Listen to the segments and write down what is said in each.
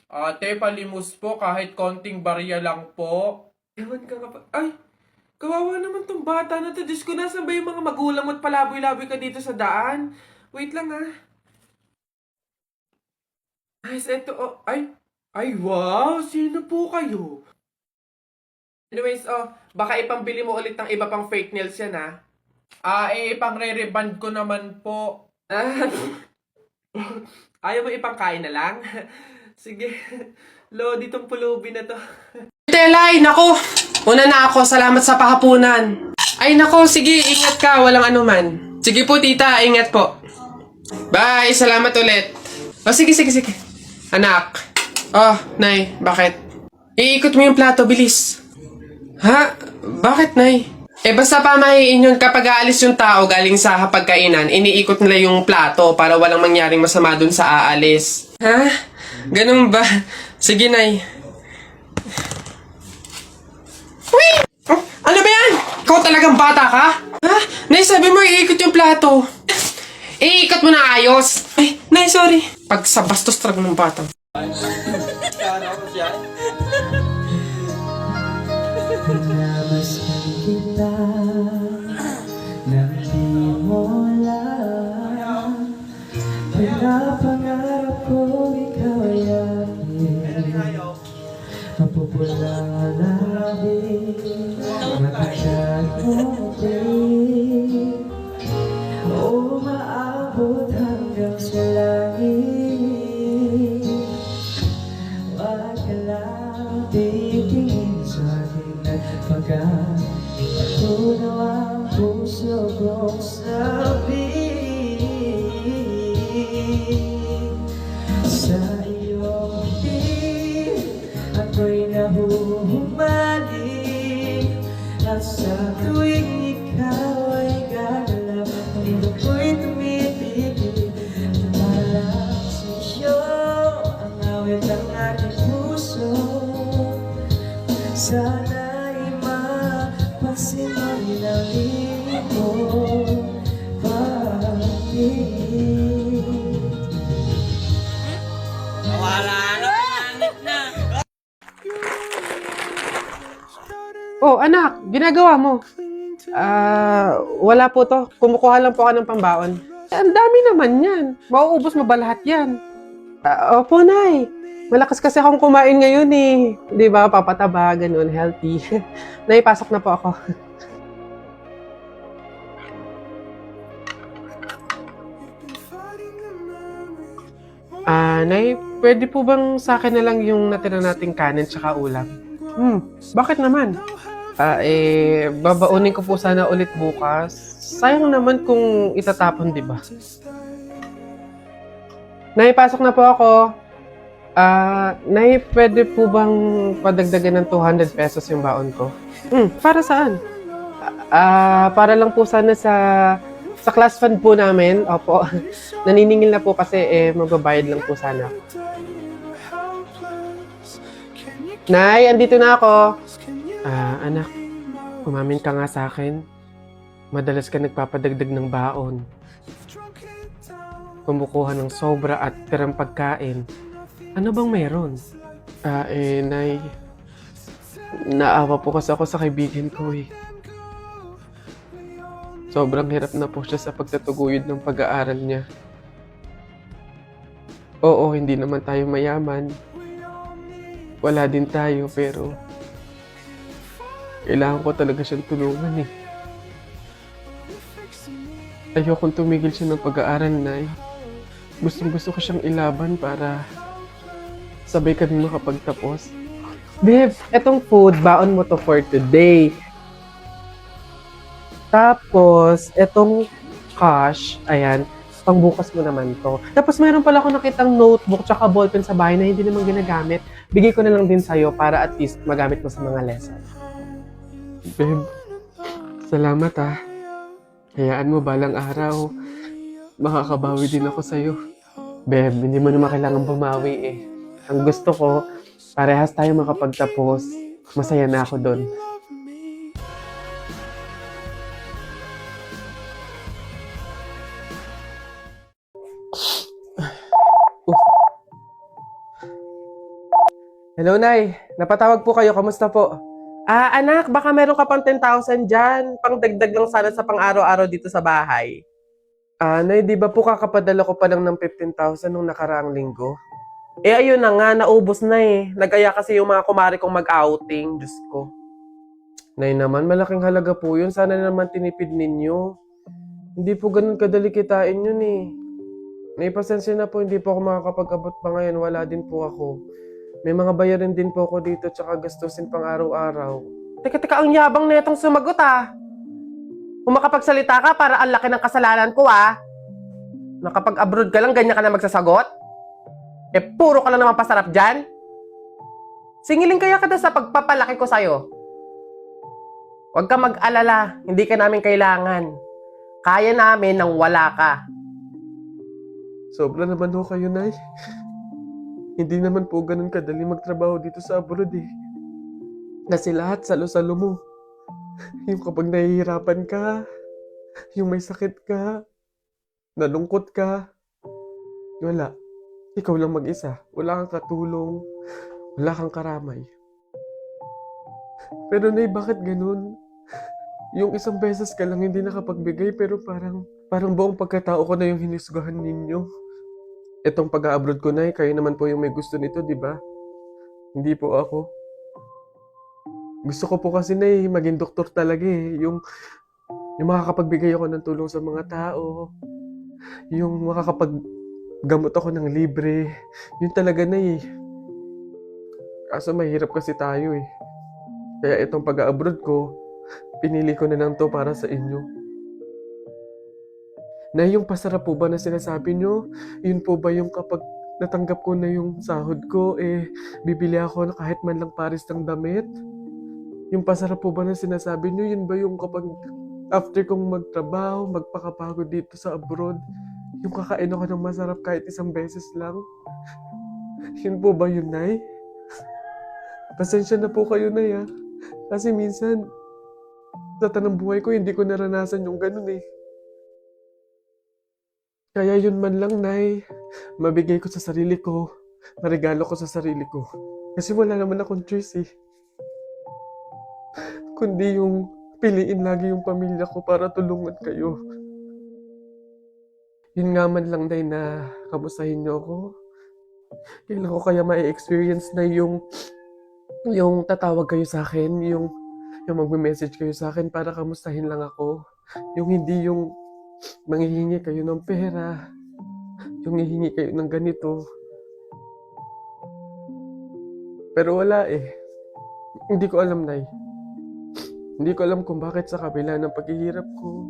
Ate, palimos po kahit konting barya lang po. Ewan ka nga pa. Ay, kawawa naman tong bata na to. Diyos ko, nasan ba yung mga magulang mo at palaboy-laboy ka dito sa daan? Wait lang ah. Ay, eto, oh, ay, wow, sino po kayo? Anyways, baka ipambili mo ulit ng iba pang fake nails yan ah. Pang re-reband ko naman po. Ayaw mo ipangkain na lang? Sige. Lodi tong pulubi na to. Telay, nako! Una na ako, salamat sa pahapunan. Ay nako, sige, ingat ka, walang anuman. Sige po tita, ingat po. Bye, salamat ulit. Sige. Anak. Nay, bakit? Iikot mo yung plato, bilis. Ha? Bakit, Nay? Basta pamahiin yun kapag aalis yung tao galing sa hapagkainan, iniikot nila yung plato para walang mangyaring masama dun sa aalis. Ha? Ganun ba? Sige, Nay. Uy! Ano ba yan? Ikaw talagang bata ka? Ha? Nay, sabi mo iikot yung plato. Iikot mo na ayos. Ay, Nay, sorry. Pag sa bastos talaga ng bata. Namasdan kita nang di mo alam. Pinapangarap ko ikaw ay akin. Mapupulang alawin, matagal mo din. O maabot hanggang sa langit. Wag ka lang titingin sa akin at pagkatunaw ang puso kong sabihin. Sa iyong ngiti ako'y nahuhumaling. At sa tuwing ikaw ay gagalaw, ang mundo ko'y tumitigil. Tumalang sa iyo ang awit ng aking puso. Sana'y mapansin mo rin ang iyong pag-ibig. Oh, anak, ginagawa mo? Wala po to. Kumukuha lang po ako ng pambaon. Ang dami naman yan. Mauubos mo ba lahat yan? Opo, Nay. Malakas kasi akong kumain ngayon eh. Di ba, papataba, ganun, healthy. Nay, pasok na po ako. Nay, pwede po bang sa akin na lang yung natira nating kanin tsaka ulam? Bakit naman? Babaunin ko po sana ulit bukas. Sayang naman kung itatapon, di ba? Nay, pasok na po ako. Nay, pwede po bang padagdagan ng 200 pesos yung baon ko? Para saan? Para lang po sana sa class fund po namin. Opo. Naniningil na po kasi magbabayad lang po sana. Nay, andito na ako. Anak, umamin ka nga sa akin. Madalas ka nagpapadagdag ng baon. Kumukuha ng sobra at tirang pagkain. Ano bang meron? Nay, naawa po kasi ako sa kaibigan ko eh. Sobrang hirap na po siya sa pagtatuguyod ng pag-aaral niya. Oo, hindi naman tayo mayaman. Wala din tayo, pero kailangan ko talaga siyang tulungan eh. Ayokong tumigil siya ng pag-aaral, Nay. Gustong-gusto ko siyang ilaban para sabay kami makapagtapos. Babe, etong food, baon mo to for today. Tapos, etong cash, ayan, pangbukas mo naman to. Tapos meron pala ako nakitang notebook tsaka ballpen sa bahay na hindi naman ginagamit. Bigay ko na lang din sa'yo para at least magamit mo sa mga lesson. Babe, salamat ah. Hayaan mo balang araw, makakabawi din ako sa'yo. Babe, hindi mo naman kailangan bumawi eh. Ang gusto ko, parehas tayo makapagtapos. Masaya na ako doon. Hello, Nay. Napatawag po kayo. Kamusta po? Anak, baka meron ka pang 10,000 dyan. Pang dagdag lang sana sa pang-araw-araw dito sa bahay. Nay, di ba po kakapadala ko pa lang ng 15,000 nung nakaraang linggo? Ayun na nga, naubos na eh. Nag-aya kasi yung mga kumari kong mag-outing. Diyos ko. Nay naman, malaking halaga po yun. Sana naman tinipid ninyo. Hindi po ganun kadali kitain yun eh. Nay, pasensya na po, hindi po ako makakapag-abot pa ngayon. Wala din po ako. May mga bayarin din po ako dito tsaka gastusin pang araw-araw. Teka, ang yabang na itong sumagot Kung makapagsalita ka, para ang laki ng kasalanan ko Nakapag-abroad ka lang, ganyan ka na magsasagot? Puro ka lang naman pasarap dyan? Singilin kaya ka sa pagpapalaki ko sa'yo. Huwag ka mag-alala, hindi ka namin kailangan. Kaya namin nang wala ka. Sobra naman ho kayo, Nay. Hindi naman po ganun kadali magtrabaho dito sa abroad eh. Kasi lahat salo-salo mo. Yung kapag nahihirapan ka, yung may sakit ka, nalungkot ka, wala. Ikaw lang mag-isa. Wala kang katulong, wala kang karamay. Pero Nay, bakit ganun? Yung isang beses ka lang hindi nakapagbigay pero parang buong pagkatao ko na yung hinisgahan ninyo. Itong pag-a-abroad ko, Nay, kayo naman po yung may gusto nito, di ba? Hindi po ako. Gusto ko po kasi, Nay, maging doktor talaga eh. Yung makakapagbigay ako ng tulong sa mga tao. Yung makakapaggamot ako ng libre. Yun talaga, Nay. Kaso mahirap kasi tayo eh. Kaya itong pag-a-abroad ko, pinili ko na lang to para sa inyo. Na yung pasarap po ba na sinasabi nyo, yun po ba yung kapag natanggap ko na yung sahod ko, bibili ako na kahit man lang pares ng damit? Yung pasarap po ba na sinasabi nyo, yun ba yung kapag after kong magtrabaho, magpakapagod dito sa abroad, yung kakain ako ng masarap kahit isang beses lang? Yun po ba yun, Nay? Pasensya na po kayo, Nay, Kasi minsan, sa tanang buhay ko, hindi ko naranasan yung ganun eh. Kaya yun man lang, Nay, mabigay ko sa sarili ko, maregalo ko sa sarili ko. Kasi wala naman akong choice eh. Kundi yung piliin lagi yung pamilya ko para tulungan kayo. Yun nga man lang, Nay, na kamustahin niyo ako. Kailan ko kaya ma-experience na yung tatawag kayo sa akin, yung magme-message kayo sa akin para kamustahin lang ako. Yung hindi yung manghihingi kayo ng pera, yung hihingi kayo ng ganito. Pero wala eh. Hindi ko alam, Nay. Hindi ko alam kung bakit sa kabila ng paghihirap ko,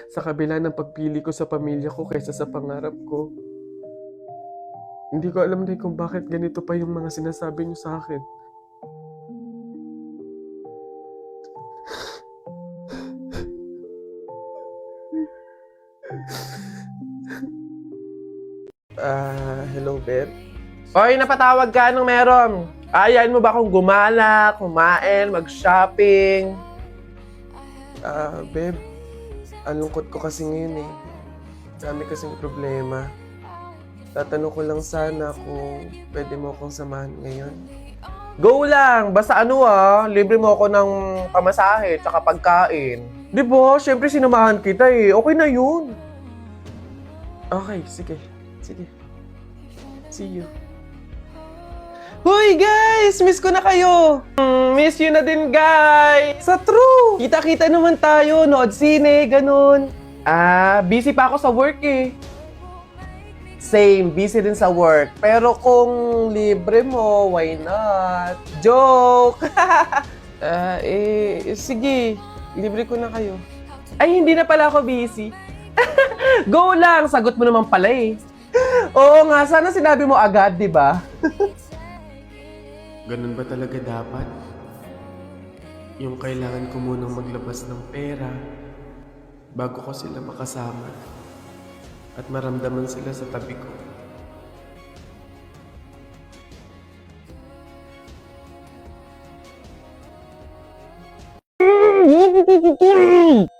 sa kabila ng pagpili ko sa pamilya ko kaysa sa pangarap ko, hindi ko alam din kung bakit ganito pa yung mga sinasabi niyo sa akin. Hello, Beb. Oy, napatawag ka. Anong meron? Ayain mo ba akong gumala, kumain, mag-shopping? Beb, ang lungkot ko kasi ngayon eh. Dami kasing problema. Tatanong ko lang sana kung pwede mo akong samahan ngayon. Go lang! Basta libre mo ako ng pamasahe tsaka pagkain. Di ba? Siyempre sinamahan kita eh. Okay na yun. Okay, sige. Sige. See you. Hoy guys! Miss ko na kayo! Miss you na din guys! Sa true! Kita-kita naman tayo, nood sine, ganun. Busy pa ako sa work eh. Same, busy din sa work. Pero kung libre mo, why not? Joke! Sige. Libre ko na kayo. Ay, hindi na pala ako busy. Go lang! Sagot mo naman pala eh. Oo nga, sana sinabi mo agad, di ba? Ganun ba talaga dapat? Yung kailangan ko munang maglabas ng pera bago ko sila makasama at maramdaman sila sa tabi ko.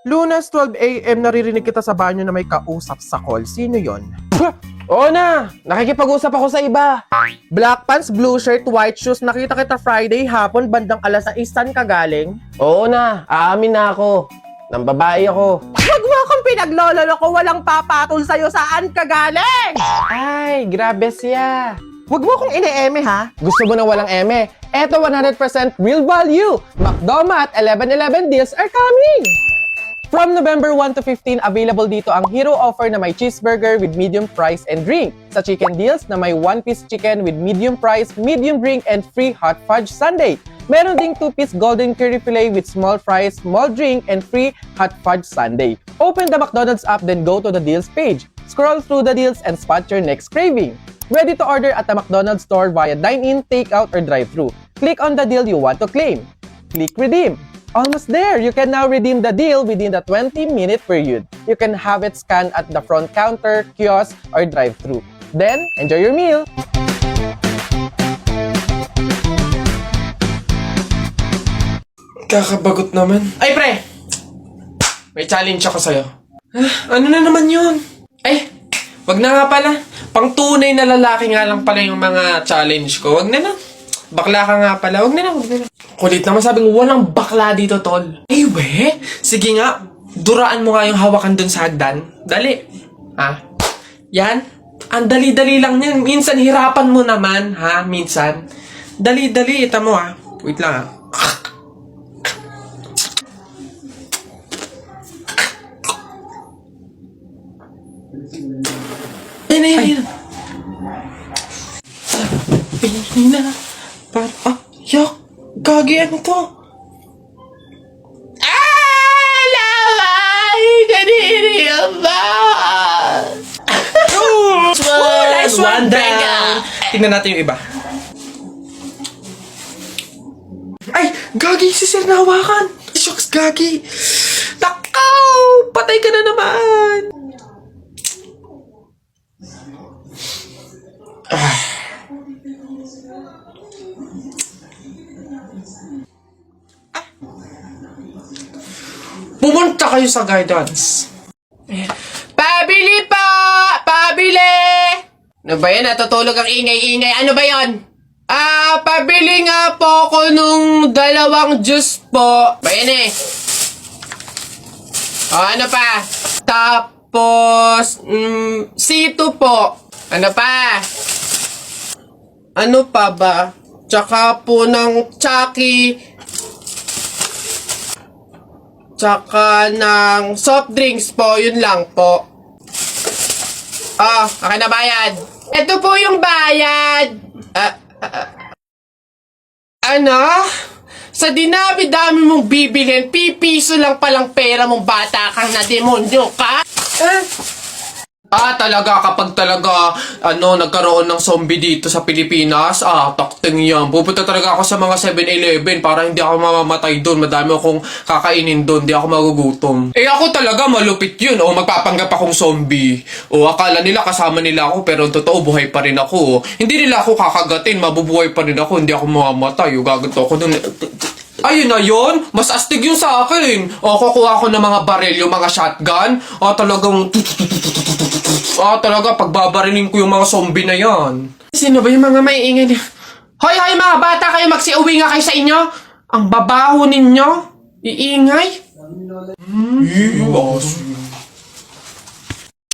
Lunes, 12 a.m. naririnig kita sa banyo na may kausap sa call. Sino yon? Oo na, nakikipag-usap ako sa iba. Black pants, blue shirt, white shoes. Nakita kita Friday hapon, bandang alas 6, saan ka galing? Oo na, aamin na ako. Nang babae ako. Huwag mo akong pinaglololo ko, walang papatol sa'yo, saan ka galing? Ay, grabe siya. Huwag mo akong ine-eme ha. Gusto mo na walang eme? Eto 100% real value. McDomat 11/11 deals are coming! From November 1 to 15, available dito ang hero offer na may cheeseburger with medium price and drink. Sa chicken deals na may 1-piece chicken with medium price, medium drink, and free hot fudge sundae. Meron ding 2-piece golden curry fillet with small fries, small drink, and free hot fudge sundae. Open the McDonald's app, then go to the deals page. Scroll through the deals and spot your next craving. Ready to order at the McDonald's store via dine-in, take-out, or drive-thru. Click on the deal you want to claim. Click redeem. Almost there! You can now redeem the deal within the 20-minute period. You can have it scanned at the front counter, kiosk, or drive-thru. Then, enjoy your meal! Kakabagot naman. Ay, pre! May challenge ako sa'yo. Ano na naman yun? Ay, wag na nga pala. Pang tunay na lalaki nga lang pala yung mga challenge ko. Wag na na. Bakla ka nga pala. Wag na na, wag na na. Kulit naman, sabing walang bakla dito, tol. Ay, we? Sige nga, duraan mo nga yung hawakan dun sa hagdan. Dali. Ha? Yan? Ang dali-dali lang yan. Minsan, hirapan mo naman, ha? Minsan. Dali-dali. Ita mo, ha? Wait lang, ha? Ayun, ayun, ayun. Sabi na. Yak. Gagi, ano to? Alaway! Kanini ba? One down. Tingnan natin yung iba. Ay! Gagi, si Sir nahawakan! Shucks, Gagi! Takaw! Patay ka na naman! Pumunta kayo sa guidance. Pabili po! Pabili! Ano ba yan? Natutulog ang ingay-ingay. Ano ba yon? Pabili nga po ako nung 2 juice po. Ba yan eh? Ano pa? Tapos, C2 po. Ano pa? Ano pa ba? Tsaka po ng Chucky. Tsaka ng soft drinks po. Yun lang po. Okay na bayad. Ito po yung bayad. Ano? Sa dinami-dami mong bibilhin, pipiso lang palang pera mong bata kang na demonyo ka? Talaga kapag talaga nagkaroon ng zombie dito sa Pilipinas, takting yan. Pupunta talaga ako sa mga 7-Eleven para hindi ako mamamatay doon. Madami akong kakainin doon, hindi ako magugutom. Ako talaga malupit yun. Magpapanggap akong zombie. Akala nila kasama nila ako pero totoo buhay pa rin ako. Hindi nila ako kakagatin, mabubuhay pa rin ako, hindi ako mamamatay. Gaganto ako doon. Ayun na yun, mas astig yung sa akin. Kukuha ako ng mga baril, yung mga shotgun. Talaga, pagbabarilin ko yung mga zombie na yan. Sino ba yung mga maiingay niya? Hoy, mga bata kayo, magsiuwi nga kayo sa inyo. Ang babaho ninyo. Iingay.